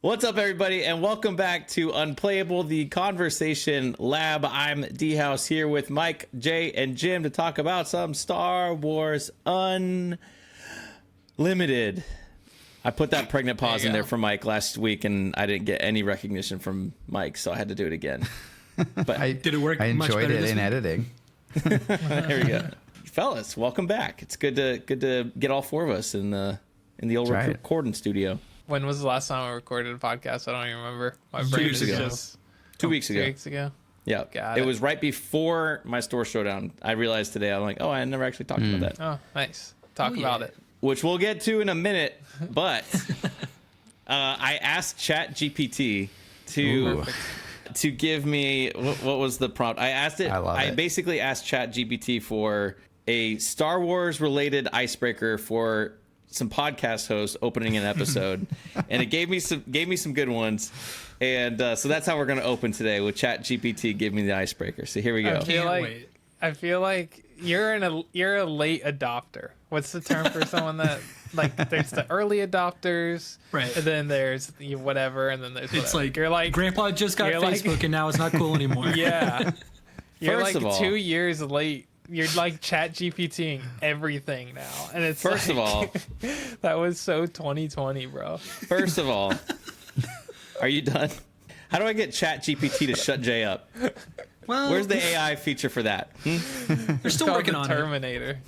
What's up, everybody, and welcome back to Unplayable, the Conversation Lab. I'm DHaus here with Mike, Jay, and Jim to talk about some Star Wars Unlimited. I put that pregnant pause in there for Mike last week, and I didn't get any recognition from Mike, so I had to do it again. But did it work? I enjoyed it in editing. There we go, fellas. Welcome back. It's good to get all four of us in the old recording studio. When was the last time I recorded a podcast? I don't even remember. My brain 2 weeks is ago. just 2 weeks ago. 2 weeks ago. Yeah, it was right before my store showdown. I realized today, I'm like, oh, I never actually talked about that. Oh, nice. Talk about it. Which we'll get to in a minute, but I asked ChatGPT to give me what was the prompt. I basically asked ChatGPT for a Star Wars related icebreaker for some podcast hosts opening an episode, and it gave me some good ones, and so that's how we're going to open today, with ChatGPT give me the icebreaker. So here we go. I feel like you're a late adopter. What's the term for someone that, like, there's the early adopters, right? And then there's whatever, and then there's whatever. It's like you're like Grandpa just got Facebook, and now it's not cool anymore. Yeah, you're First of all, 2 years late. You're like ChatGPTing everything now, and it's first of all, that was so 2020, bro. First of all, are you done? How do I get ChatGPT to shut Jay up? Well, where's the AI feature for that? They're still working on Terminator.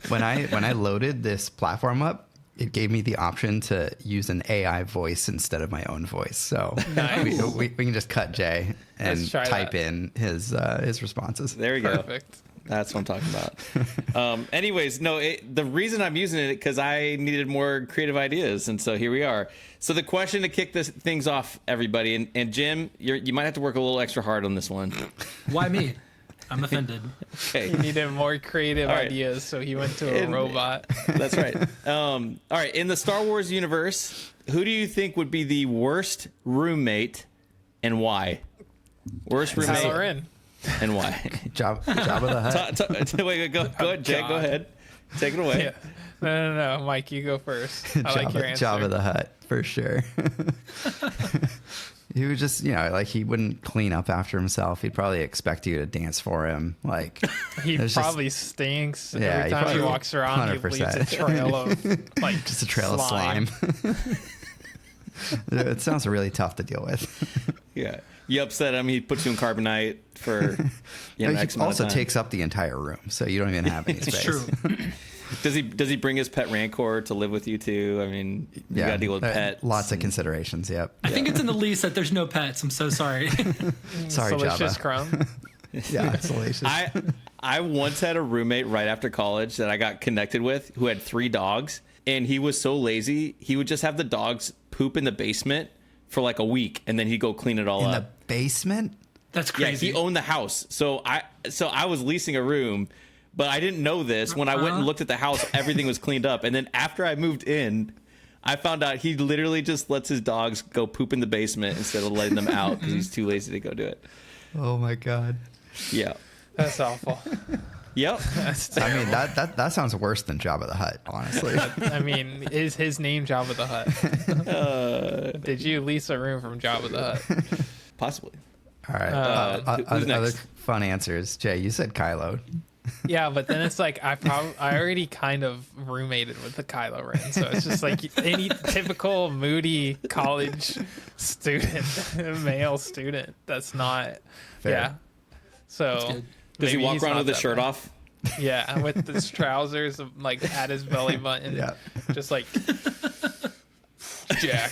When I loaded this platform up, it gave me the option to use an AI voice instead of my own voice. So nice. we can just cut Jay and type in his responses. There we go. Perfect. That's what I'm talking about. Anyways, the reason I'm using it because I needed more creative ideas, and so here we are. So the question to kick things off, everybody, and Jim, you might have to work a little extra hard on this one. Why me? I'm offended. Okay. He needed more creative ideas, so he went to a robot. That's right. All right. In the Star Wars universe, who do you think would be the worst roommate, and why? Worst roommate. Kylo Ren. And why? Jabba the Hutt. Wait, go ahead, Jay. Go ahead. Take it away. Yeah. No, Mike, you go first. I like your answer. Jabba the Hutt, for sure. He would just, he wouldn't clean up after himself. He'd probably expect you to dance for him. Like, he probably stinks. Every time he walks around, 100%. He leaves a trail of, like, just a trail of slime. It sounds really tough to deal with. Yeah. You upset him, he puts you in carbonite for X amount He also of time. takes up the entire room, so you don't even have any space. It's true. Does he bring his pet Rancor to live with you too? I mean, you gotta deal with pets. Lots of considerations, yep. I think it's in the lease that there's no pets. I'm so sorry. Sorry, Salacious Jabba. Crumb. Yeah, it's salacious. I once had a roommate right after college that I got connected with who had 3 dogs, and he was so lazy, he would just have the dogs poop in the basement for like a week, and then he'd go clean it all up. In the basement? That's crazy. Yeah, he owned the house. So I was leasing a room, but I didn't know this. When I went and looked at the house, everything was cleaned up. And then after I moved in, I found out he literally just lets his dogs go poop in the basement instead of letting them out because he's too lazy to go do it. Oh my God. Yeah. That's awful. Yep. I mean, that sounds worse than Jabba the Hutt, honestly. I mean, is his name Jabba the Hutt? Did you lease a room from Jabba the Hutt? Possibly. All right. Who's next? Other fun answers. Jay, you said Kylo. Yeah, but then it's like I already kind of roommated with the Kylo Ren, so it's just like any typical moody college student, male student. That's not fair. Yeah. So does he walk around with his shirt off? Yeah, with his trousers like at his belly button. Yeah. Just like Jack.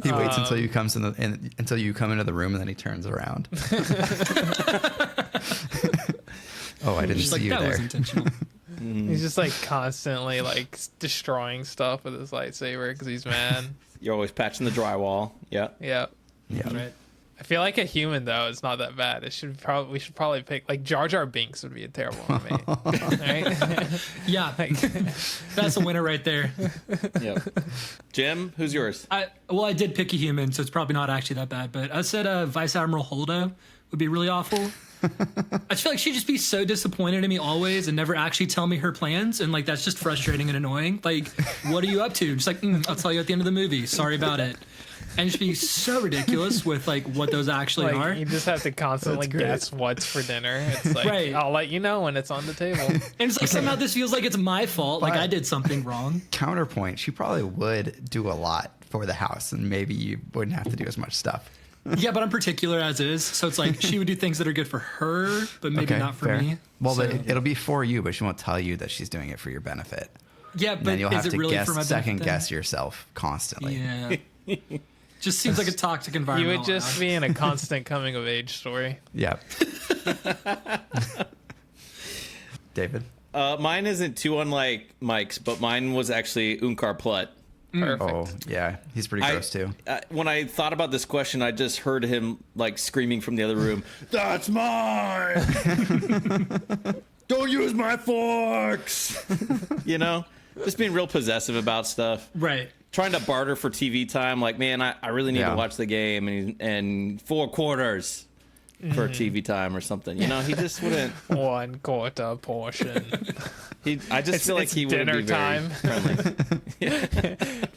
He waits until you until you come into the room, and then he turns around. Oh, I didn't see you that there. was intentional. He's just like constantly like destroying stuff with his lightsaber because he's mad. You're always patching the drywall. Yeah. Yeah. Yeah. Right. I feel like a human though is not that bad. We should probably pick like Jar Jar Binks would be a terrible roommate. Right? Yeah, that's a winner right there. Yep. Jim, who's yours? I did pick a human, so it's probably not actually that bad. But I said Vice Admiral Holdo would be really awful. I just feel like she'd just be so disappointed in me always and never actually tell me her plans. And like, that's just frustrating and annoying. Like, what are you up to? Just like, I'll tell you at the end of the movie. Sorry about it. And just be so ridiculous with like what those actually are. You just have to constantly guess what's for dinner. It's like, right. I'll let you know when it's on the table. And it's like, somehow this feels like it's my fault. Like I did something wrong. Counterpoint, she probably would do a lot for the house and maybe you wouldn't have to do as much stuff. Yeah, but I'm particular as is, so it's like she would do things that are good for her, but maybe not for me. Well, so. It'll be for you, but she won't tell you that she's doing it for your benefit. Yeah, but then you'll have is it to really for my second benefit? guess yourself constantly. Yeah, just seems like a toxic environment. You would just be in a constant coming of age story. Yep. David? Mine isn't too unlike Mike's, but mine was actually Unkar Plutt. Perfect. Oh, yeah. He's pretty gross, too. When I thought about this question, I just heard him like screaming from the other room, "That's mine! Don't use my forks!" You know? Just being real possessive about stuff. Right. Trying to barter for TV time. Like, man, I really need to watch the game and 4 quarters for TV time or something. You know, he just wouldn't. 1/4 portion. I just feel like he wouldn't be very friendly.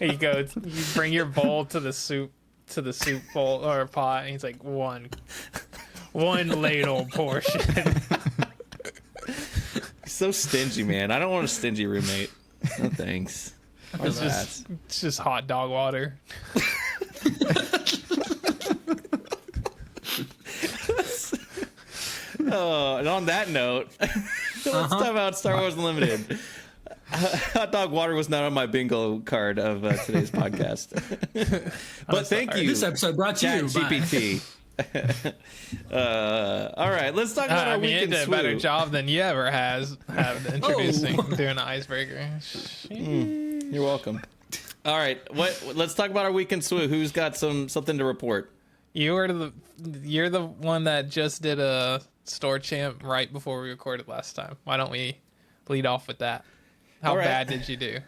You bring your bowl to the soup bowl or pot, and he's like, one ladle portion. He's so stingy, man. I don't want a stingy roommate. No thanks. It's just hot dog water. Oh, and on that note, let's talk about Star Wars Unlimited. Hot dog water was not on my bingo card of today's podcast. But thank you. This episode brought to you by GPT. All right, let's talk about our weekend did a swoop. better job than you ever have introducing doing an icebreaker. You're welcome. All right, let's talk about our weekend swoop. Who's got something to report? You're the one that just did a store champ right before we recorded last time. Why don't we lead off with that? How bad did you do?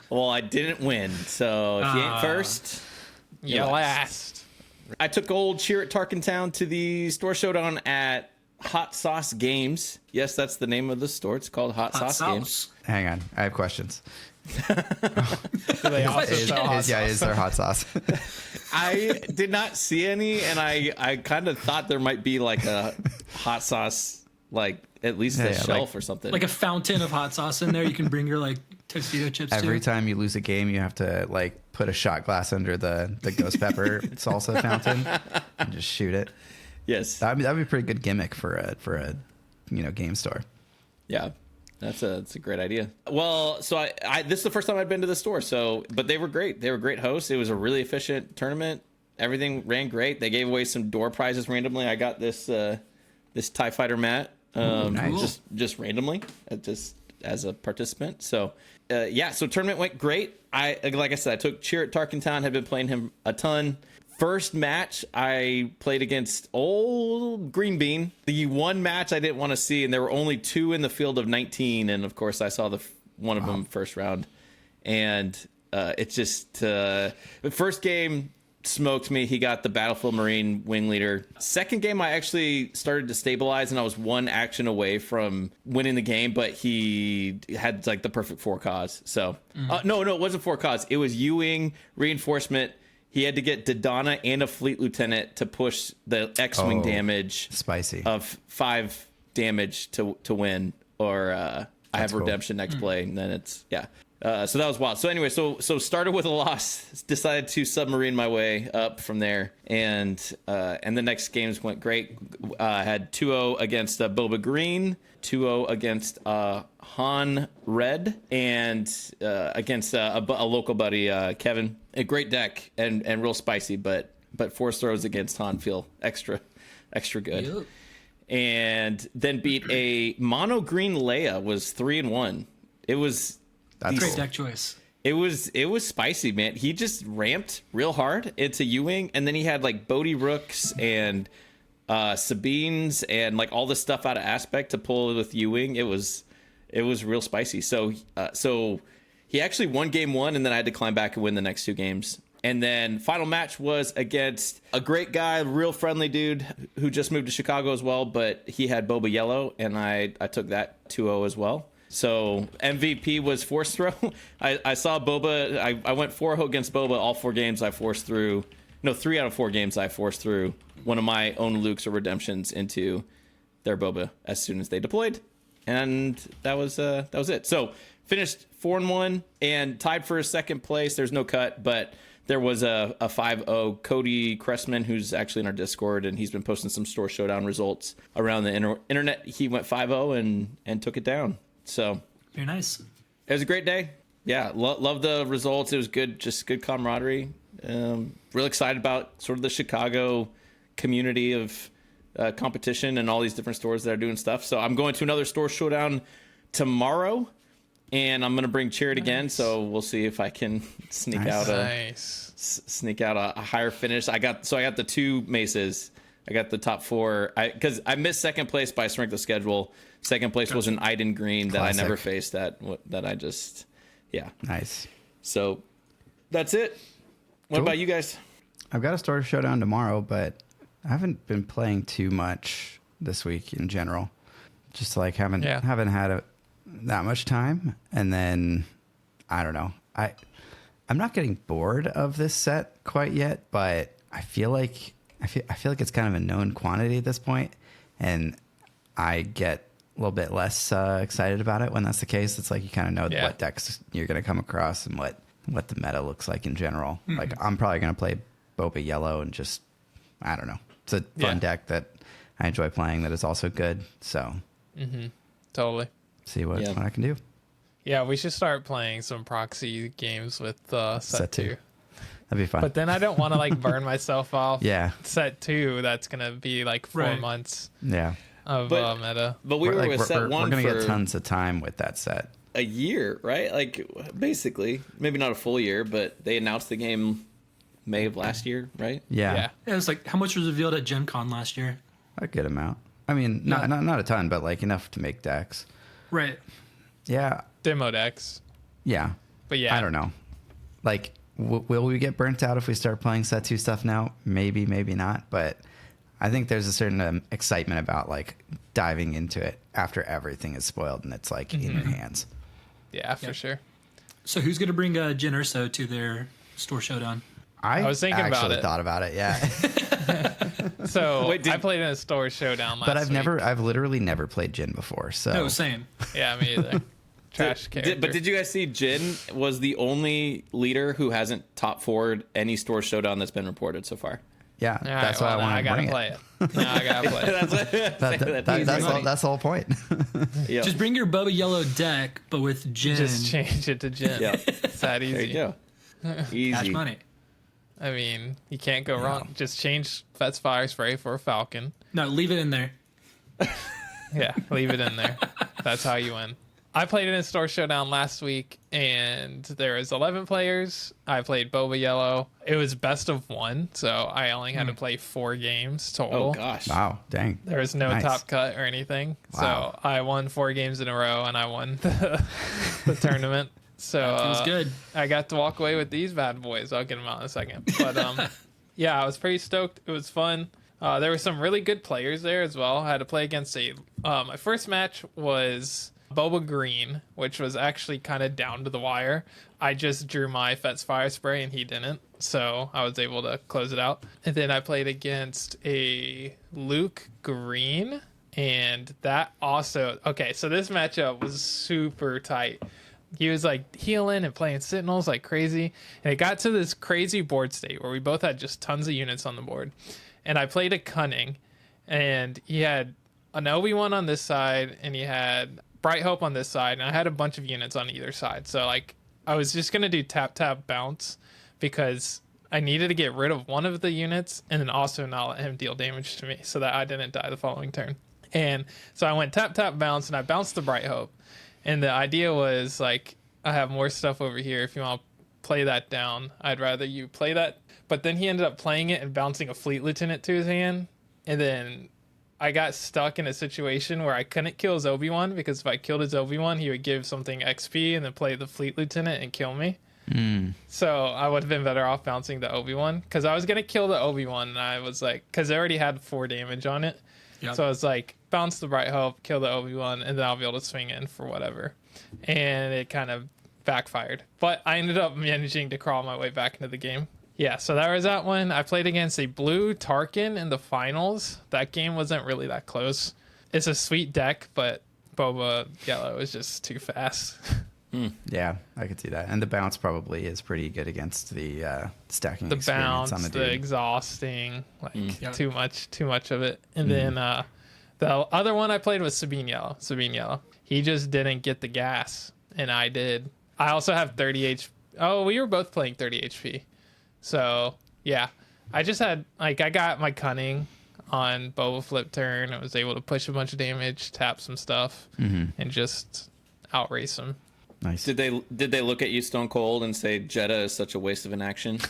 Well, I didn't win, so if you ain't first, you last. I took old Chirrut Tarkentown to the store showdown at Hot Sauce Games. Yes, that's the name of the store. It's called Hot Sauce Games. Hang on. I have questions. Do they also sell hot sauce? Is there hot sauce? I did not see any, and I kind of thought there might be like a hot sauce, like at least a shelf or something. Like a fountain of hot sauce in there. You can bring your like Tostito chips Every to. time you lose a game, you have to like put a shot glass under the ghost pepper salsa fountain and just shoot it. Yes, that'd be a pretty good gimmick for a game store. Yeah. That's a great idea. Well, so I this is the first time I'd been to the store, but they were great. They were great hosts. It was a really efficient tournament. Everything ran great. They gave away some door prizes randomly. I got this TIE Fighter mat nice. just randomly, just as a participant. So so tournament went great. Like I said, I took Chirrut Tarkentown, had been playing him a ton. First match, I played against old Green Bean. The one match I didn't want to see, and there were only 2 in the field of 19, and of course I saw one of them first round, and it just the first game smoked me. He got the Battlefield Marine wing leader. Second game, I actually started to stabilize, and I was 1 action away from winning the game, but he had like the perfect 4 cause. So no, it wasn't 4 cause. It was U-wing reinforcement. He had to get Dodonna and a fleet lieutenant to push the X-wing damage spicy of 5 damage to win, or I have redemption next play, and then it's so that was wild. So anyway, so started with a loss, decided to submarine my way up from there, and the next games went great. Had 2-0 against Boba Green, 2-0 against Han Red, and against a local buddy, Kevin. A great deck and real spicy, but force throws against Han feel extra good. Yep. And then beat a mono green Leia, was 3-1. It was great deck choice. It was spicy, man. He just ramped real hard into U-wing, and then he had like Bodhi Rooks and Sabines and like all this stuff out of aspect to pull with U-wing. It was real spicy. So he actually won game 1, and then I had to climb back and win the next 2 games. And then final match was against a great guy, real friendly dude who just moved to Chicago as well, but he had Boba Yellow, and I took that 2-0 as well. So MVP was force throw. I saw Boba. I went 4-0 against Boba. All 4 games I forced through. No, 3 out of 4 games I forced through one of my own Lukes or redemptions into their Boba as soon as they deployed. And that was it. So finished 4-1 and tied for a second place. There's no cut, but there was a 5-0. Cody Cressman, who's actually in our Discord, and he's been posting some store showdown results around the internet. He went 5-0 and took it down. So very nice. It was a great day. Yeah, love the results. It was good, just good camaraderie. Real excited about sort of the Chicago community of competition and all these different stores that are doing stuff. So I'm going to another store showdown tomorrow, and I'm going to bring Chirrut again. So we'll see if I can sneak out a higher finish. I got the 2 Maces. I got the top 4 because I missed second place by strength of schedule. Second place was an Sabine Green that I never faced. That I just Nice. So that's it. What about you guys? I've got a store showdown tomorrow, but I haven't been playing too much this week in general. Just like haven't had that much time. And then I don't know. I'm not getting bored of this set quite yet, but I feel like it's kind of a known quantity at this point, and I get a little bit less excited about it when that's the case. It's like you kind of know what decks you're going to come across and what the meta looks like in general. Mm-hmm. Like I'm probably going to play Boba Yellow and just, I don't know. It's a fun deck that I enjoy playing that is also good. So totally see what I can do. Yeah, we should start playing some proxy games with set 2. That'd be fun. But then I don't want to like burn myself off. Yeah. Set 2, that's going to be like 4 months. Yeah. Of meta. But we were with set 1 we're going to get tons of time with that set. A year, right? Like basically, maybe not a full year, but they announced the game May of last year, right? Yeah. It was like, how much was revealed at Gen Con last year? A good amount. I mean, not a ton, but like enough to make decks. Right. Yeah. Demo decks. Yeah. But yeah. I don't know. Like, will we get burnt out if we start playing set 2 stuff now? Maybe, maybe not. But I think there's a certain excitement about like diving into it after everything is spoiled and it's like in your hands. Yeah, for sure. So who's going to bring Jen Urso to their store showdown? I was thinking about it. Thought about it, yeah. So I played in a store showdown last week. But I've literally never played Jin before. So no, same. Yeah, me either. Trash character. But did you guys see Jin was the only leader who hasn't top 4'd any store showdown that's been reported so far? Yeah, that's why I want to bring it. Now I gotta play it. That's the whole point. Yep. Just bring your Boba Yellow deck, but with Jin. Just change it to Jin. Yeah. It's that easy. There you go. Easy. Cash money. I mean, you can't go wrong. Just change Fet's Fire Spray for a Falcon. No, leave it in there. Yeah, leave it in there. That's how you win. I played in a store showdown last week, and there was 11 players. I played Boba Yellow. It was best of 1, so I only had to play 4 games total. Oh gosh! Wow, dang! There was no top cut or anything, so I won 4 games in a row, and I won the tournament. So it was good. I got to walk away with these bad boys. I'll get them out in a second. But yeah, I was pretty stoked. It was fun. There were some really good players there as well. I had to play against my first match was Boba Green, which was actually kind of down to the wire. I just drew my Fet's Fire Spray and he didn't, so I was able to close it out. And then I played against a Luke Green, and that also... Okay, so this matchup was super tight. He was like healing and playing Sentinels like crazy, and it got to this crazy board state where we both had just tons of units on the board. And I played a Cunning, and he had an Obi-Wan on this side, and he had Bright Hope on this side, and I had a bunch of units on either side. So like I was just gonna do tap bounce because I needed to get rid of one of the units and then also not let him deal damage to me so that I didn't die the following turn. And so I went tap bounce, and I bounced the Bright Hope. And the idea was like, I have more stuff over here. If you want to play that down, I'd rather you play that. But then he ended up playing it and bouncing a Fleet Lieutenant to his hand, and then I got stuck in a situation where I couldn't kill his Obi-Wan, because if I killed his Obi-Wan, he would give something XP and then play the Fleet Lieutenant and kill me. So I would have been better off bouncing the Obi-Wan, because I was going to kill the Obi-Wan, and I was like, because it already had 4 damage on it. Yep. So I was like, bounce the Bright Hope, kill the Obi-Wan, and then I'll be able to swing in for whatever. And it kind of backfired. But I ended up managing to crawl my way back into the game. Yeah, so that was that one. I played against a blue Tarkin in the finals. That game wasn't really that close. It's a sweet deck, but Boba Yellow is just too fast. Yeah, I could see that. And the bounce probably is pretty good against the stacking the experience bounce, on the the dude. Exhausting, like too much of it. And then the other one I played was Sabine Yellow. He just didn't get the gas, and I did. I also have 30 HP. Oh, we were both playing 30 HP. So, yeah. I just had, like, I got my cunning on Boba flip turn. I was able to push a bunch of damage, tap some stuff, and just outrace him. Nice. Did they look at you stone cold and say Jeddah is such a waste of an action?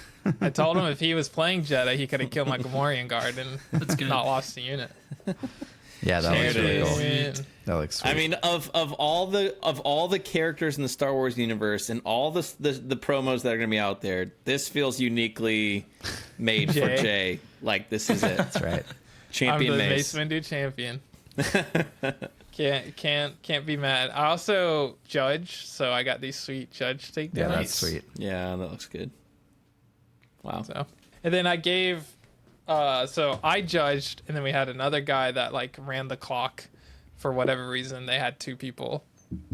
I told him if he was playing Jeddah, he could have killed my Gamorrean guard and not lost the unit. Yeah, that looks really cool. That looks sweet. I mean, of all the characters in the Star Wars universe and all the promos that are going to be out there, this feels uniquely made for Jay. Like, this is it. That's right. Champion I'm the Mace Windu champion. Can't be mad. I also judge, so I got these sweet judge takedowns. Yeah, that's sweet. Yeah, that looks good. Wow. So, and then I gave, so I judged, and then we had another guy that like ran the clock for whatever reason. They had 2 people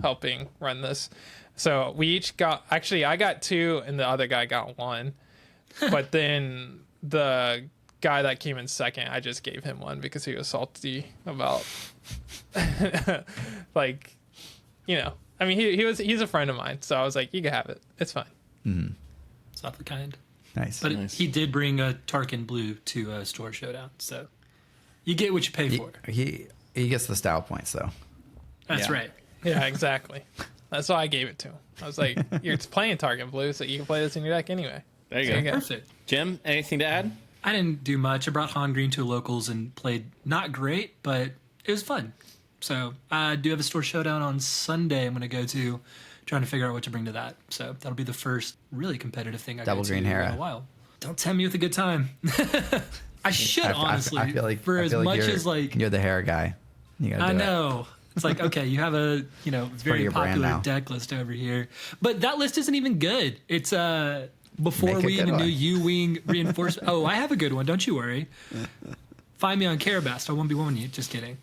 helping run this. So we each got, actually I got 2 and the other guy got 1. But then the guy that came in second, I just gave him 1 because he was salty about like, you know, I mean, he's a friend of mine, so I was like, you can have it, it's fine. It's not the kind. Nice. But nice. He did bring a Tarkin Blue to Store Showdown, so you get what you pay for. He gets the style points though. That's right. Yeah, exactly. That's why I gave it to him. I was like, you're playing Tarkin Blue, so you can play this in your deck anyway. There you go. Perfect. Jim, anything to add? I didn't do much. I brought Han Green to locals and played not great, but it was fun. So I do have a Store Showdown on Sunday I'm going to go to, trying to figure out what to bring to that. So that'll be the first really competitive thing I Double go Green to Hera. in a while. Don't tempt me with a good time. I should, honestly. I feel like, for as much as like... You're the Hera guy. You gotta do I know. It's like, okay, you have a, very popular deck list over here. But that list isn't even good. It's before we even knew U-Wing reinforcement. Oh, I have a good one. Don't you worry. Find me on Carabast. I won't be one you. Just kidding.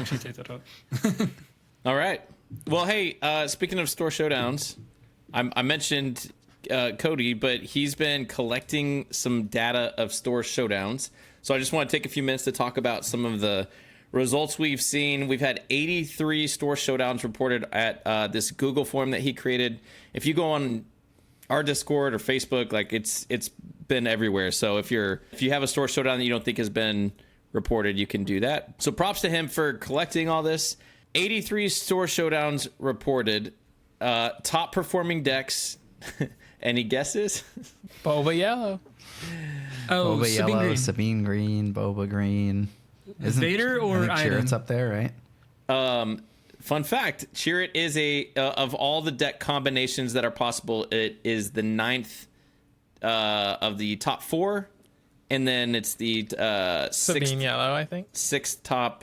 Take that up. All right. Well, hey, speaking of Store Showdowns, I mentioned Cody, but he's been collecting some data of Store Showdowns. So I just want to take a few minutes to talk about some of the results we've seen. We've had 83 Store Showdowns reported at this Google form that he created. If you go on our Discord or Facebook, like it's been everywhere. So if you have a Store Showdown that you don't think has been reported, you can do that. So props to him for collecting all this. 83 Store Showdowns reported. Top performing decks. Any guesses? Boba Yellow. Oh, Boba Sabine Yellow, Green. Sabine Green, Boba Green. Vader or Chirrut's up there, right? Fun fact, Chirrut is of all the deck combinations that are possible, it is the 9th of the top 4, and then it's the Sabine Yellow, I think. 6th top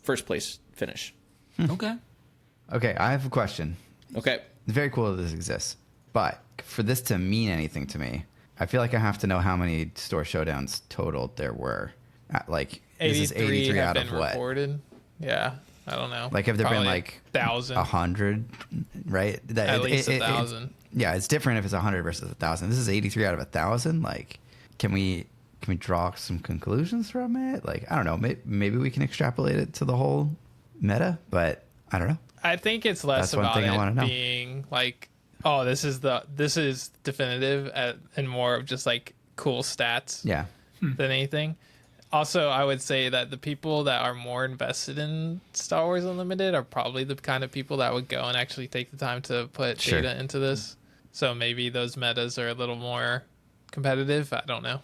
first place finish. Okay. Okay, I have a question. Okay. It's very cool that this exists, but for this to mean anything to me, I feel like I have to know how many Store Showdowns total there were. Like, this is 83 have out been of what? reported. Yeah, I don't know. Like, have there been like 1,000? 100, right? At least 1,000. Yeah, it's different if it's 100 versus 1,000. This is 83 out of 1,000. Like, can we draw some conclusions from it? Like, I don't know. Maybe we can extrapolate it to the whole meta, but I don't know. I think it's less about it being like, oh, this is definitive, and more of just like cool stats. Yeah. Than anything. Also, I would say that the people that are more invested in Star Wars Unlimited are probably the kind of people that would go and actually take the time to put data into this. So maybe those metas are a little more competitive. I don't know.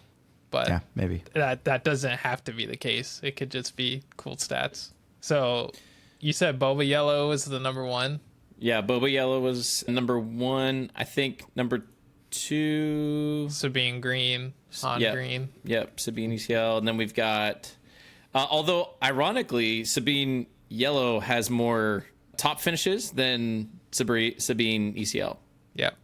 But yeah, maybe. That doesn't have to be the case. It could just be cool stats. So you said Boba Yellow was the number 1? Yeah, Boba Yellow was number 1. I think number to Sabine Green, Han Green. Yep, Sabine ECL. And then we've got, although ironically, Sabine Yellow has more top finishes than Sabine ECL. Yep.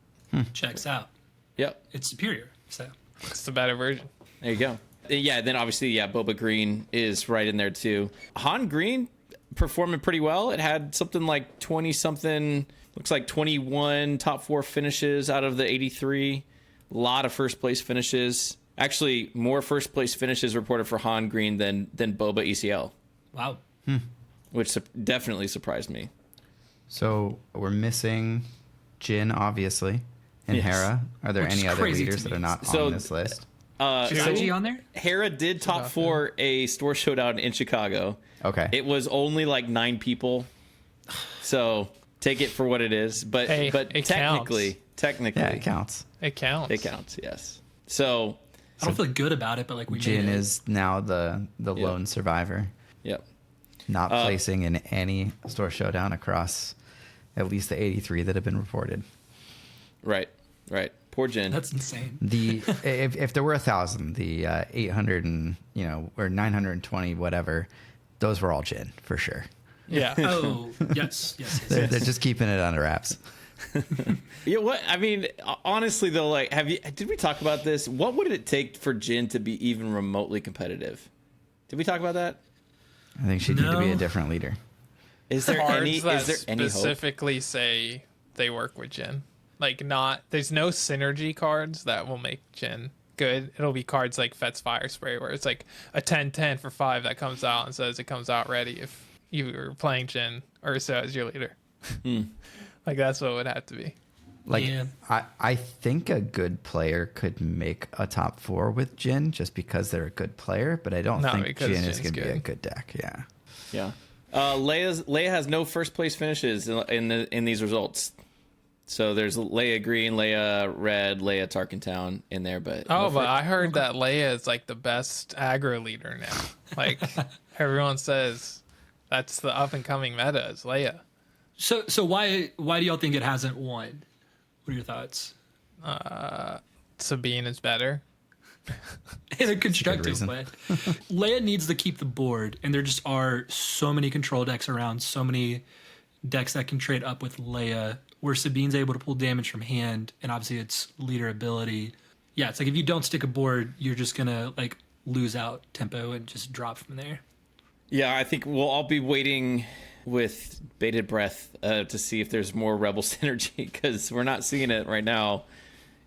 Checks out. Yep. It's superior. So It's the better version. There you go. Yeah, then obviously, Boba Green is right in there too. Han Green performing pretty well. It had something like 20-something, looks like 21 top 4 finishes out of the 83. A lot of first place finishes. Actually, more first place finishes reported for Han Green than Boba ECL. Wow. Which definitely surprised me. So we're missing Jin, obviously, and Hera. Are there any other leaders that are not on this list? Is IG on there? Hera did top 4 a store showdown in Chicago. Okay. It was only like 9 people. So take it for what it is. But technically, yeah, it counts. It counts. It counts, yes. So I don't feel good about it, but like Jin is now the lone survivor. Yep. Not placing in any store showdown across at least the 83 that have been reported. Right. Poor Jin. That's insane. If there were 1,000, the 800 and or 920 whatever, those were all Jin for sure. Yeah. Oh yes. They're just keeping it under wraps. Yeah. What I mean, honestly though, like, did we talk about this? What would it take for Jin to be even remotely competitive? Did we talk about that? I think she'd need to be a different leader. Is there any specifically say they work with Jin? Like, there's no synergy cards that will make Jin good. It'll be cards like Fett's Fire Spray, where it's like a 10/10 for 5 that comes out and says it comes out ready if you were playing Jin Ursa as your leader. Like, that's what it would have to be. Like, I think a good player could make a top 4 with Jin just because they're a good player, but I don't think Jin is going to be a good deck. Yeah. Leia has no first place finishes in these results. So there's Leia Green, Leia Red, Leia Tarkentown in there, but but I heard that Leia is like the best aggro leader now. Like, everyone says that's the up and coming meta is Leia. So why do y'all think it hasn't won? What are your thoughts? Sabine is better. In a constructive way. Leia needs to keep the board, and there just are so many control decks around, so many decks that can trade up with Leia, where Sabine's able to pull damage from hand, and obviously it's leader ability. Yeah, it's like if you don't stick a board, you're just gonna like lose out tempo and just drop from there. Yeah, I think we'll all be waiting with bated breath to see if there's more Rebel synergy, because we're not seeing it right now.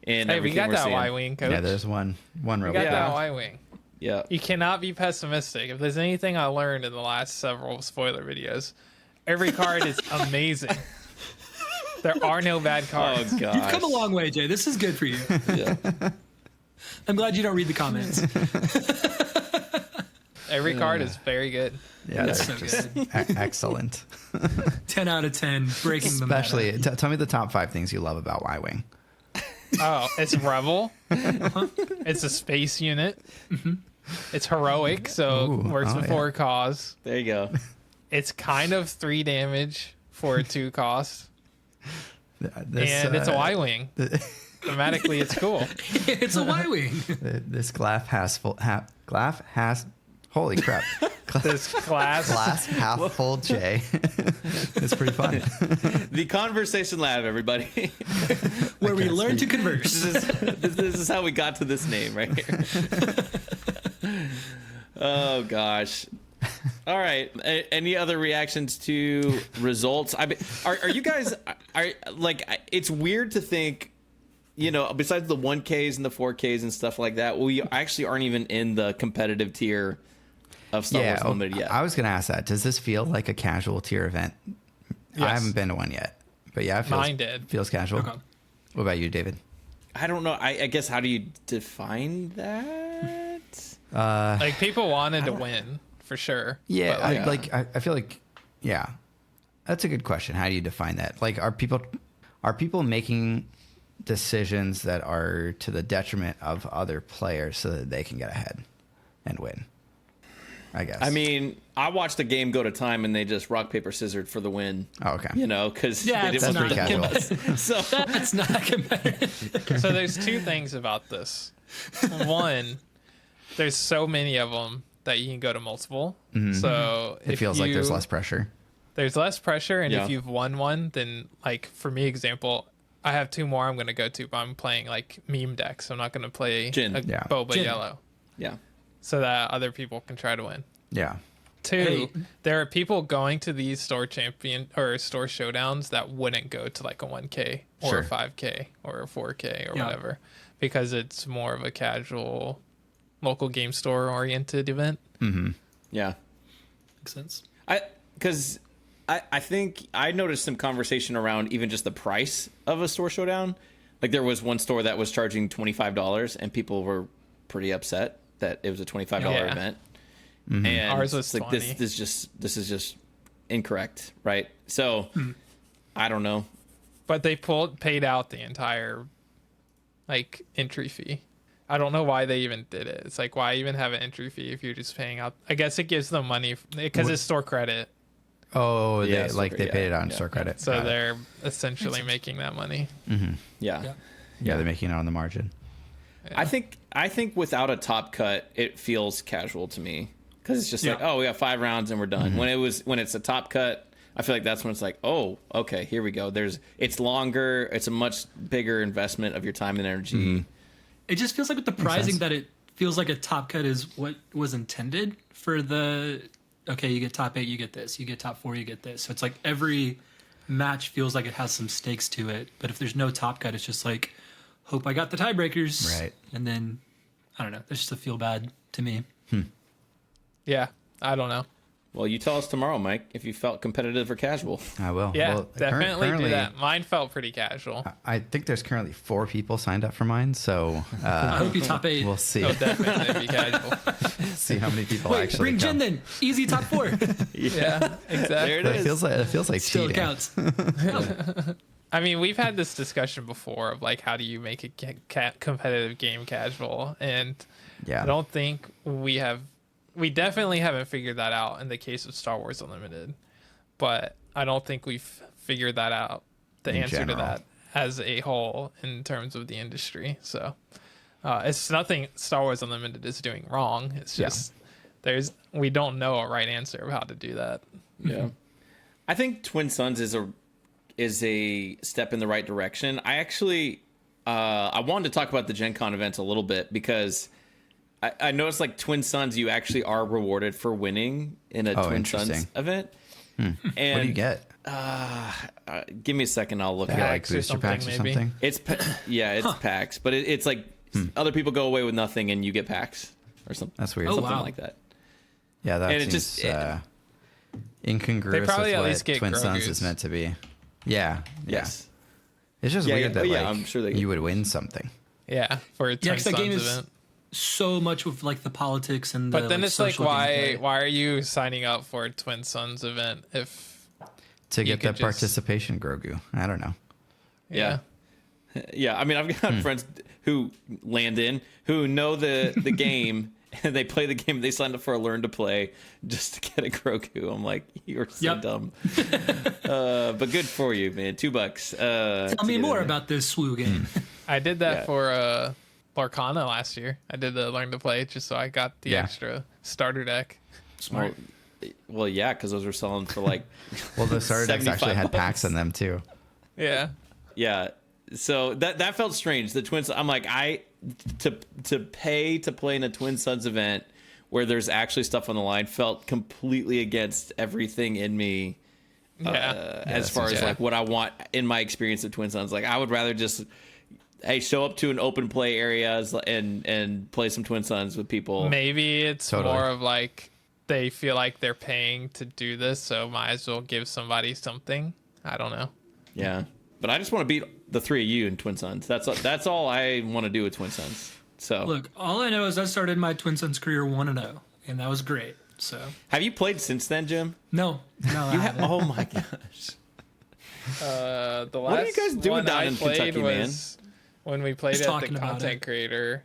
Hey, we got that Y-Wing, coach. Yeah, there's one Rebel. We got that Y-Wing. Yeah. You cannot be pessimistic. If there's anything I learned in the last several spoiler videos, every card is amazing. There are no bad cards. Oh, God. You've come a long way, Jay. This is good for you. Yeah. I'm glad you don't read the comments. Every card is very good. Yeah, that's so good. Excellent. 10 out of 10, breaking Especially, the meta. tell me the top 5 things you love about Y-Wing. Oh, it's Rebel. It's a space unit. It's heroic, so works before cause. There you go. It's kind of 3 damage for a 2 cost. And it's a Y-Wing. Thematically, it's cool. It's a Y-Wing. This holy crap. This glass half full J. It's pretty fun. The Conversation Lab, everybody. Where we learn to converse. This is how we got to this name right here. Oh, gosh. All right. Any other reactions to results? I mean, are you guys like? It's weird to think, besides the 1Ks and the 4Ks and stuff like that, we actually aren't even in the competitive tier of Star Wars Unlimited yet. I was going to ask that. Does this feel like a casual tier event? Yes. I haven't been to one yet, but yeah, mine did. Feels casual. Okay. What about you, David? I don't know. I guess, how do you define that? Like, people wanted to win. For sure. Yeah, I feel like, that's a good question. How do you define that? Like, are people making decisions that are to the detriment of other players so that they can get ahead and win? I guess. I mean, I watched the game go to time and they just rock paper scissors for the win. Oh, okay. You know, because they Yeah, didn't That's want pretty the casual. So That's not competitive. So there's two things about this. One, there's so many of them that you can go to multiple. So It feels like there's less pressure. There's less pressure, and Yeah. if you've won one, then like for me, example, I have two more I'm gonna go to, but I'm playing like meme decks. I'm not gonna play Jin. a Yeah. Boba Jin. Yellow, yeah. so that other people can try to win. Yeah. Two, Hey. there are people going to these store champion or store showdowns that wouldn't go to like a 1K or Sure. a 5K or a 4K or Yeah. whatever, because it's more of a casual, local game store oriented event. Yeah. Makes sense. Because I think I noticed some conversation around even just the price of a store showdown. Like there was one store that was charging $25 and people were pretty upset that it was a $25 Yeah. event. And Ours was it's like 20. this is just incorrect, right? So I don't know. But they paid out the entire like entry fee. I don't know why they even did it. It's like, why even have an entry fee if you're just paying out? I guess it gives them money because it's store credit. Oh, Yeah, they yeah, paid it on yeah. store credit. So Got it. they're essentially making that money. Yeah. Yeah, they're making it on the margin. I think without a top cut, it feels casual to me because it's just like, oh, we got 5 rounds and we're done. When it's a top cut, I feel like that's when it's like, oh, okay, here we go. It's longer. It's a much bigger investment of your time and energy. It just feels like with the pricing that it feels like a top cut is what was intended for the. Okay, you get top 8, you get this. You get top 4, you get this. So it's like every match feels like it has some stakes to it. But if there's no top cut, it's just like, hope I got the tiebreakers. Right. And then, I don't know. There's just a feel bad to me. Yeah, I don't know. Well, you tell us tomorrow, Mike, if you felt competitive or casual. I will. Yeah, Well, definitely currently, do that. Mine felt pretty casual. I think there's currently 4 people signed up for mine, so I hope you top 8. we'll see. Oh, definitely be casual. See how many people Wait, actually bring come. Jin then. Easy top 4. Yeah, exactly. There it It is. feels like Still cheating. counts. I mean, we've had this discussion before of like, how do you make a competitive game casual? And Yeah. I don't think we definitely haven't figured that out in the case of Star Wars Unlimited, but I don't think we've figured that out, the In answer general. to that as a whole in terms of the industry. So it's nothing Star Wars Unlimited is doing wrong. It's just we don't know a right answer of how to do that. Yeah. I think Twin Suns is a step in the right direction. I actually I wanted to talk about the Gen Con events a little bit because I noticed like Twin Suns, you actually are rewarded for winning in a Twin Suns interesting. event. And What do you get? give me a second, I'll look Yeah, at it. like Packs or booster packs or something, maybe? something? It's packs, but it's like other people go away with nothing and you get packs or something. That's weird. Oh, Something wow. like that. Yeah, that And it seems just- incongruous They probably with at what least get Twin Suns Grogu's. is meant to be. Yeah. Yes. It's just Yeah, weird yeah, that yeah, like I'm sure they- you would win something. Yeah, for a Twin 'cause that game Suns is event. so much with like the politics and the But then it's like, social gameplay. why are you signing up for a Twin Suns event if To You get could that just- participation, Grogu. I don't know. yeah. Yeah, I mean, I've got friends who land in who know the game and they play the game. They signed up for a learn to play just to get a Grogu. I'm like, you're so Yep. dumb. But good for you, man. $2. Tell me more about this SWU game. I did that Yeah. for Lorcana last year. I did the learn to play just so I got the Yeah. extra starter deck. Smart. Well, yeah, because those were selling for like, Well, the starter decks actually had $75. packs in them too. Yeah. yeah. So that felt strange. The Twins. I'm like, to pay to play in a Twin Suns event where there's actually stuff on the line felt completely against everything in me. Yeah. As far as yeah. like what I want in my experience of Twin Suns. Like I would rather just show up to an open play areas and play some Twin Suns with people. Maybe it's Totally. more of like they feel like they're paying to do this, so might as well give somebody something. I don't know. Yeah. But I just want to beat the 3 of you in Twin Suns. That's all I want to do with Twin Suns. So Look, all I know is I started my Twin Suns career 1-0, and that was great. So have you played since then, Jim? no, I haven't. Oh my gosh. The last What are you guys doing one down I in played Kentucky, man? was when we played Just at the talking about content it. creator.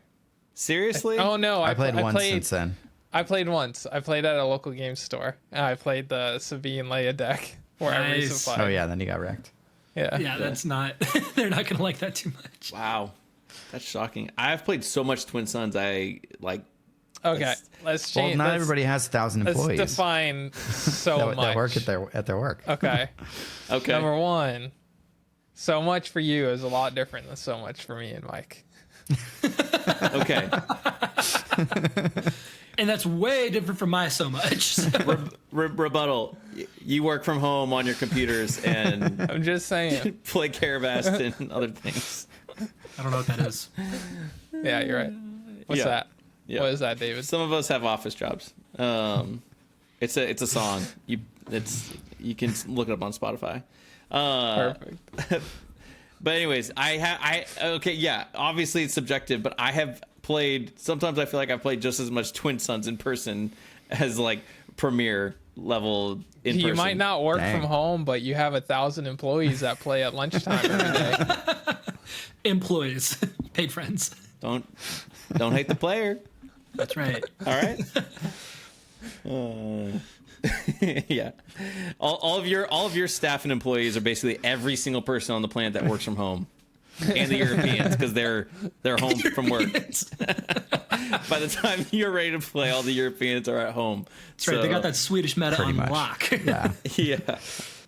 Seriously? Oh no, I played once played, since then. I played once. I played at a local game store. And I played the Sabine Leia deck where I resupplied. Oh yeah, then you got wrecked. Yeah, that's not. They're not gonna like that too much. Wow, that's shocking. I've played so much Twin Suns. I like. Okay, let's change. Well, not everybody has 1,000 employees. Let's define so much. That work at their work. Okay. Okay. Number one, so much for you is a lot different than so much for me and Mike. Okay. And that's way different from my so much. So. Rebuttal. You work from home on your computers and I'm just saying. play Caravast and other things. I don't know what that is. Yeah, you're right. What's that? Yeah. What is that, David? Some of us have office jobs. It's a song. You can look it up on Spotify. Perfect. But anyways, obviously it's subjective, but I have played, sometimes I feel like I've played just as much Twin Suns in person as like Premier level in person. You might not work from home, but you have 1,000 employees that play at lunchtime every day. Employees, paid friends. Don't hate the player. That's right. All right. Yeah. All of your staff and employees are basically every single person on the planet that works from home, and the Europeans because they're home from work. By the time you're ready to play, all the Europeans are at home. That's right. They got that Swedish meta on lock. Yeah. Yeah.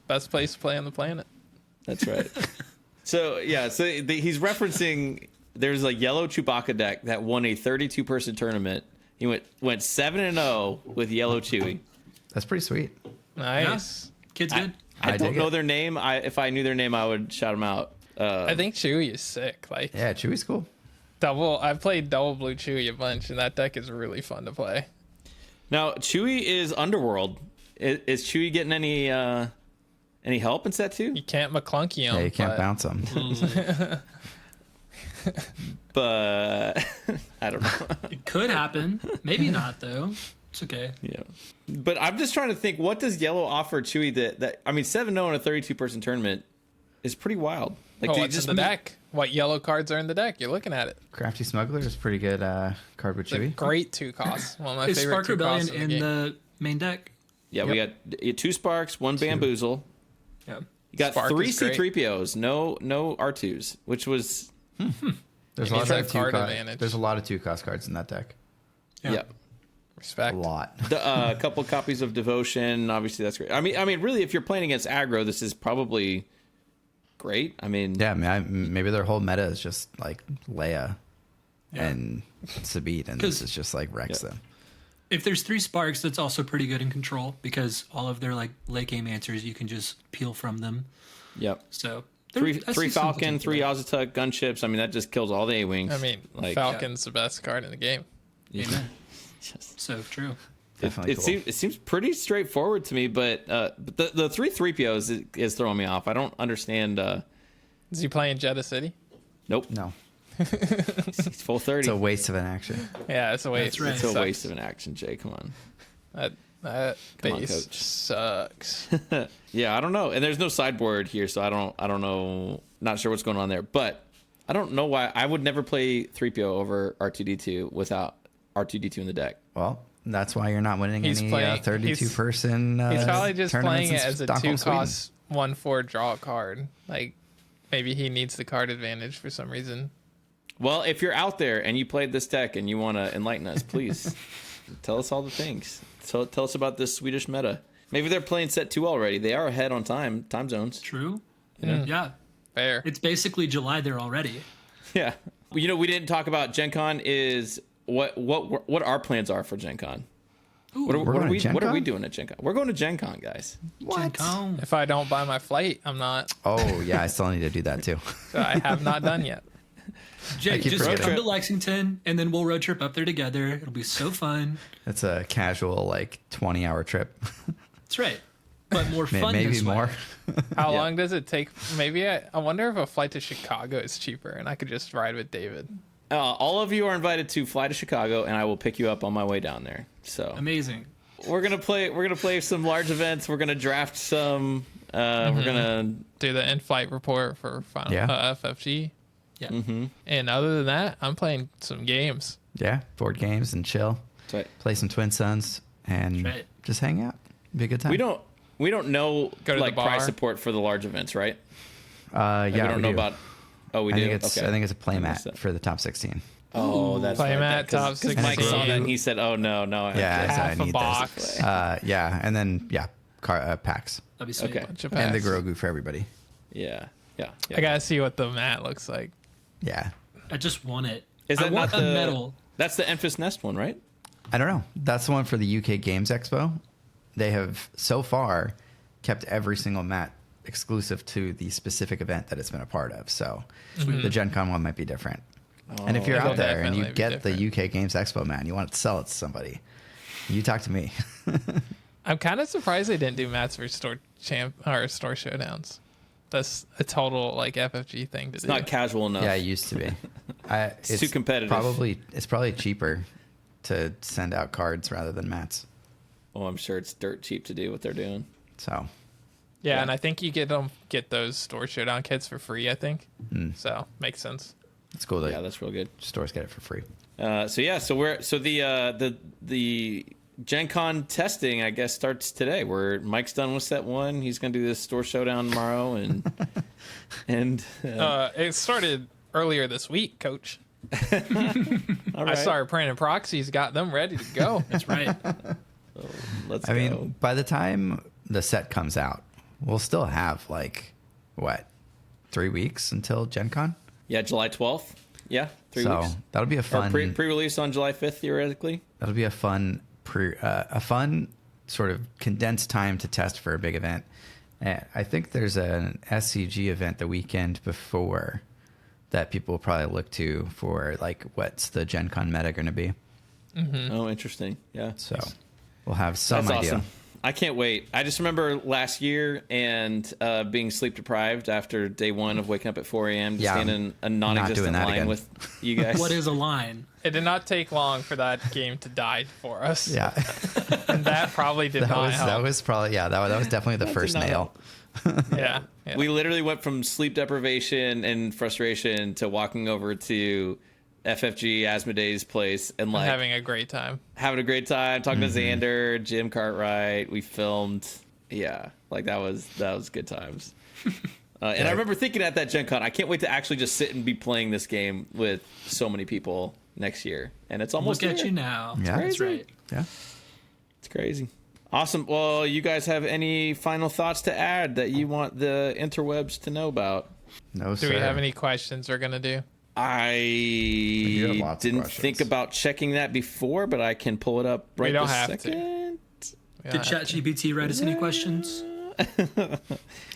Best place to play on the planet. That's right. So he's referencing. There's a yellow Chewbacca deck that won a 32-person tournament. He went 7-0 with yellow Chewie. That's pretty sweet. Nice. Yeah. Kid's good. I don't know their name. If I knew their name, I would shout them out. I think Chewie is sick. Like, yeah, Chewie's cool. I've played double blue Chewie a bunch, and that deck is really fun to play. Now, Chewie is Underworld. Is Chewie getting any help in set 2? You can't McClunky him. Yeah, you can't bounce him. But I don't know. It could happen. Maybe not though. It's okay. Yeah. But I'm just trying to think, what does yellow offer Chewie that I mean 7-0 in a 32-person tournament is pretty wild. Like, what's in the deck? What yellow cards are in the deck? You're looking at it. Crafty Smuggler is pretty good card with Chewie. Great 2 costs. One of my is favorite Spark 2 costs Rebellion in the main deck? Yeah, we got 2 Sparks, 1 Bamboozle. Yeah. You got Spark 3 is great. C-3POs, no R2s, which was There's a lot of There's a lot of 2-cost cards in that deck. yeah. Respect. A lot. A couple copies of Devotion, obviously that's great. I mean, really, if you're playing against aggro, this is probably great. I mean, yeah, maybe their whole meta is just like Leia and Sabine, and this is just like wrecks them. If there's 3 Sparks, that's also pretty good in control because all of their like late game answers you can just peel from them. Yep. So 3 Falcon, 3 Ozatug gunships. I mean, that just kills all the A-wings. I mean, Falcon's the best card in the game. Amen. So true. It seems pretty straightforward to me, but the 3 3POs is throwing me off. I don't understand. Is he playing Jeddah City? Nope. No. He's full 30. It's a waste of an action. Yeah, it's a waste. That's right. It's a waste of an action, Jay. Come on. That base on, Coach. sucks. Yeah, I don't know. And there's no sideboard here, so I don't know. Not sure what's going on there. But I don't know why I would never play 3PO over R2D2 without R2D2 in the deck. Well, that's why you're not winning He's any playing- 32-person He's probably just playing it as a Stockholm, 2-cost 1/4 draw card. Like, maybe he needs the card advantage for some reason. Well, if you're out there and you played this deck and you want to enlighten us, please tell us all the things. Tell us about this Swedish meta. Maybe they're playing set 2 already. They are ahead on time zones. True. Yeah. Yeah. Fair. It's basically July there already. Yeah. You know, we didn't talk about Gen Con is what our plans are for Gen Con. What are we doing at Gen Con? We're going to Gen Con, guys. Gen Con. If I don't buy my flight, I'm not. Oh, yeah, I still need to do that too. So I have not done yet. Jake, just forgetting. come to Lexington and then we'll road trip up there together. It'll be so fun. It's a casual, 20-hour trip. That's right. But more fun Maybe this way. more. How long does it take? Maybe I wonder if a flight to Chicago is cheaper and I could just ride with David. All of you are invited to fly to Chicago, and I will pick you up on my way down there. So Amazing. we're gonna play some large events. We're gonna draft some. We're gonna Do the in-flight report for final FFG. Yeah. Mm-hmm. And other than that, I'm playing some games. Yeah, board games and chill. play some Twin Suns, and just hang out. Be a good time. We don't know like prize support for the large events, right? Yeah, we don't know about. Oh, we do. I think it's a playmat for the top 16. Oh, that's playmat top 16. Mike saw that and he said, "Oh no, I half a box." This. And then packs. That'd be sweet. Okay, and the Grogu for everybody. Yeah. I gotta see what the mat looks like. Yeah, I just want it. Is that not not a medal? That's the Enfys Nest one, right? I don't know. That's the one for the UK Games Expo. They have so far kept every single mat exclusive to the specific event that it's been a part of. So the Gen Con one might be different. And if you're out there and you get the UK Games Expo mat and you want to sell it to somebody, you talk to me. I'm kind of surprised they didn't do mats for store showdowns. That's a total like FFG thing to do. It's not casual enough. Yeah, it used to be. It's too competitive. It's probably cheaper to send out cards rather than mats. Oh, I'm sure it's dirt cheap to do what they're doing. So. Yeah, and I think you get those store showdown kits for free. I think. So makes sense. It's cool. Yeah, that's real good. Stores get it for free. So the Gen Con testing, I guess, starts today. Where Mike's done with set 1. He's going to do this store showdown tomorrow, and it started earlier this week, Coach. All right. I started printing proxies, got them ready to go. That's right. So let's I go. mean, by the time the set comes out, we'll still have 3 weeks until Gen Con? Yeah, July 12th. Yeah, 3 weeks. So that'll be a fun pre-release on July 5th, theoretically. That'll be a fun sort of condensed time to test for a big event. And I think there's an SCG event the weekend before that people will probably look to for what's the Gen Con meta going to be. Mm-hmm. Oh, interesting. Yeah. So we'll have some idea. Awesome. I can't wait. I just remember last year and being sleep deprived after day 1 of waking up at 4 a.m. to stand in a non-existent line with you guys. What is a line? It did not take long for that game to die for us. Yeah. And that probably did not help. That was probably, that was definitely the first nail. Yeah. We literally went from sleep deprivation and frustration to walking over to FFG Asmodee's place and having a great time. Talking to Xander, Jim Cartwright. We filmed. Yeah, that was good times. And I remember thinking at that Gen Con, I can't wait to actually just sit and be playing this game with so many people next year. And it's almost Look at here. you now. Yeah, that's right. Yeah, it's crazy. Awesome. Well, you guys have any final thoughts to add that you want the interwebs to know about? No, sir. Do we have any questions we're gonna do? I didn't think about checking that before, but I can pull it up right this second. Did ChatGPT write us any questions? A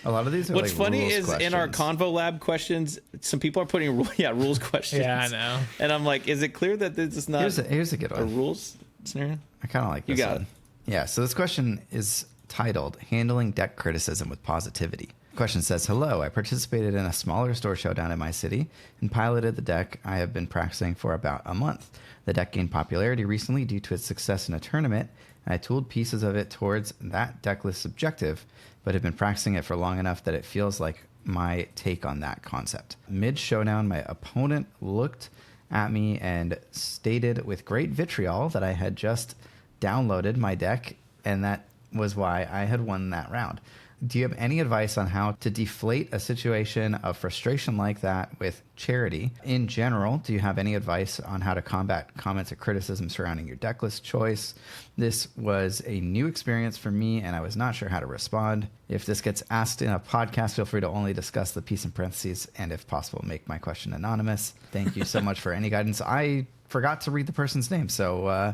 lot of these are What's funny rules is questions. in our Convo Lab questions, some people are putting rules questions. Yeah, I know. And I'm like, is it clear that this is not here's a good one. a rules scenario? I kind of like this You got one. it. Yeah, so this question is titled Handling Deck Criticism with Positivity. The question says, hello, I participated in a smaller store showdown in my city and piloted the deck I have been practicing for about a month. The deck gained popularity recently due to its success in a tournament, and I tooled pieces of it towards that deck list's objective, but have been practicing it for long enough that it feels like my take on that concept. Mid-showdown, my opponent looked at me and stated with great vitriol that I had just downloaded my deck, and that was why I had won that round. Do you have any advice on how to deflate a situation of frustration like that with charity? In general, do you have any advice on how to combat comments or criticism surrounding your deck list choice? This was a new experience for me, and I was not sure how to respond. If this gets asked in a podcast, feel free to only discuss the piece in parentheses, and if possible, make my question anonymous. Thank you so much for any guidance. I forgot to read the person's name, so I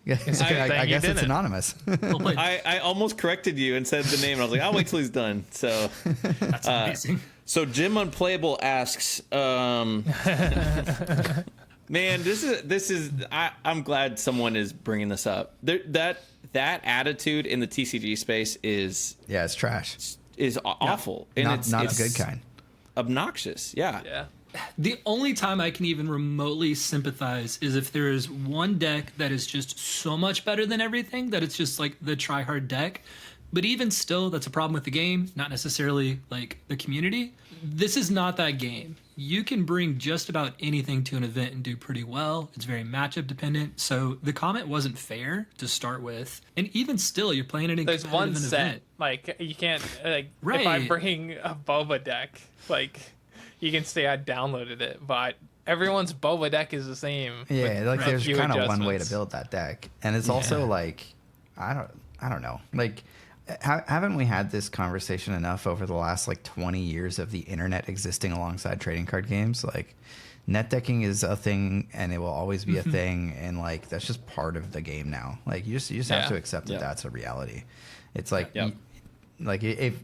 guess it's anonymous. I almost corrected you and said the name, and I was like, I'll wait till he's done. So that's amazing. So Jim Unplayable asks, man, this is I'm glad someone is bringing this up. That attitude in the TCG space is it's trash. Is awful, and not it's the good kind. Obnoxious. Yeah. The only time I can even remotely sympathize is if there is one deck that is just so much better than everything that it's just like the try-hard deck. But even still, that's a problem with the game, not necessarily like the community. This is not that game. you can bring just about anything to an event and do pretty well. It's very matchup dependent. So the comment wasn't fair to start with. And even still, you're playing it in there's one set. Event. Like, you can't, like, right. If I bring a Boba deck, like, you can say I downloaded it, but everyone's Boba deck is the same. Yeah, like there's kind of one way to build that deck. And it's also like, I don't know. Like, haven't we had this conversation enough over the last like 20 years of the internet existing alongside trading card games? Like, net decking is a thing and it will always be a thing, and like that's just part of the game now. Like you just have to accept that that's a reality. It's like like if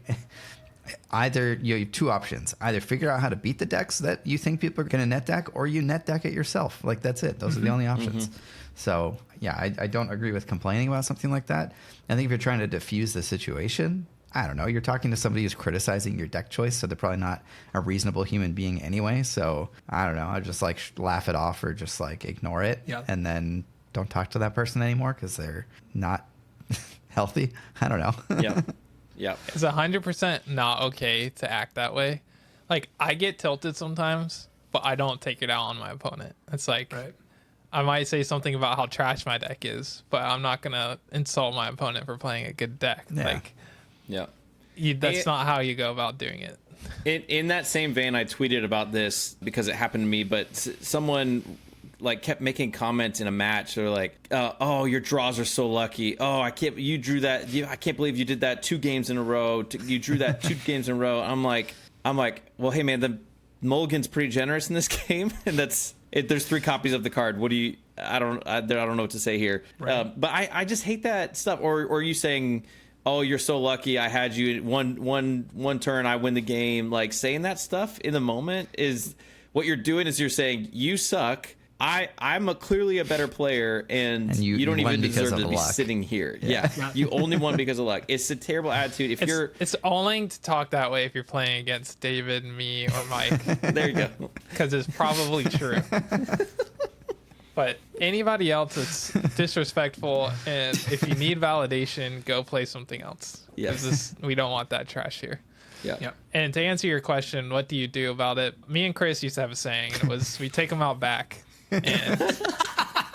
either you have two options: either figure out how to beat the decks that you think people are going to net deck, or you net deck it yourself. Like that's it. Those are the only options. So yeah, I don't agree with complaining about something like that. I think if you're trying to diffuse the situation, I don't know, you're talking to somebody who's criticizing your deck choice, so they're probably not a reasonable human being anyway. So I don't know, I just like laugh it off or just like ignore it and then don't talk to that person anymore because they're not healthy. I don't know. Yeah. It's 100% not okay to act that way. Like, I get tilted sometimes, but I don't take it out on my opponent. It's like, I might say something about how trash my deck is, but I'm not going to insult my opponent for playing a good deck. Like, that's not how you go about doing it. In that same vein, I tweeted about this because it happened to me, but someone like kept making comments in a match. They're like, "Oh, your draws are so lucky. Oh, I can't. You drew that. I can't believe you did that 2 games in a row. You drew that 2 games in a row." I'm like, well, hey man, the mulligan's pretty generous in this game, and that's it. There's 3 copies of the card. What do you? I don't know what to say here. But I just hate that stuff. Or you saying, "Oh, you're so lucky. I had you one turn. I win the game." Like, saying that stuff in the moment is what you're doing. Is you're saying you suck. I'm clearly a better player, and you don't even deserve to be sitting here. Yeah, you only won because of luck. It's a terrible attitude. It's only to talk that way if you're playing against David, me, or Mike. There you go. Because it's probably true. But anybody else, it's disrespectful, and if you need validation, go play something else. Because we don't want that trash here. Yeah. And to answer your question, what do you do about it? Me and Chris used to have a saying, and it was we take them out back and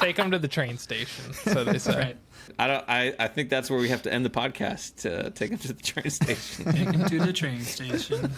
take them to the train station. So they say. I think that's where we have to end the podcast, to take them to the train station. Take them to the train station.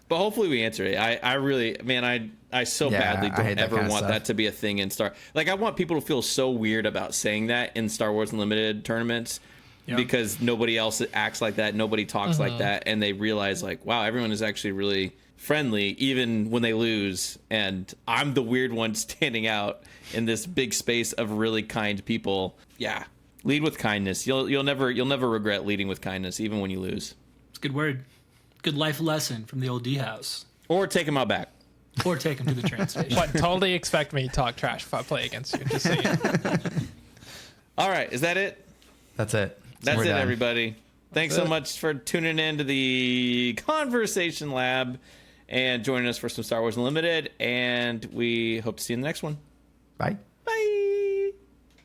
But hopefully we answer it. I really, man, I so badly don't ever want that to be a thing in Star. Like, I want people to feel so weird about saying that in Star Wars Unlimited tournaments because nobody else acts like that, nobody talks like that, and they realize like, wow, everyone is actually really friendly even when they lose, and I'm the weird one standing out in this big space of really kind people. Yeah, lead with kindness. You'll never regret leading with kindness, even when you lose. It's a good word. Good life lesson from the old DHaus. Or take them out back. Or take them to the train station. But totally expect me to talk trash if I play against you. Just so you know. All right, is that it? That's it. That's it, everybody. Thanks so much for tuning in to the Conversation Lab and joining us for some Star Wars Unlimited. And we hope to see you in the next one. Bye.